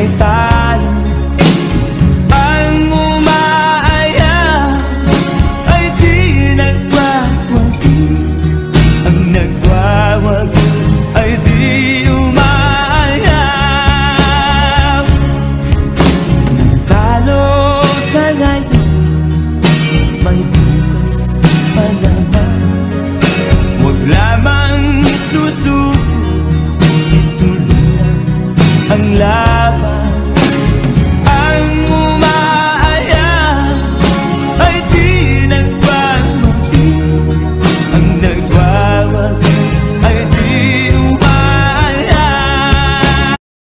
ay talo. Ang umaaya ay di nagwawagi, ang nagwawagi ay di umaaya. Talo sa ngayon, may bukas pa naman. Huwag lamang susunod, ituloy lang ang laban.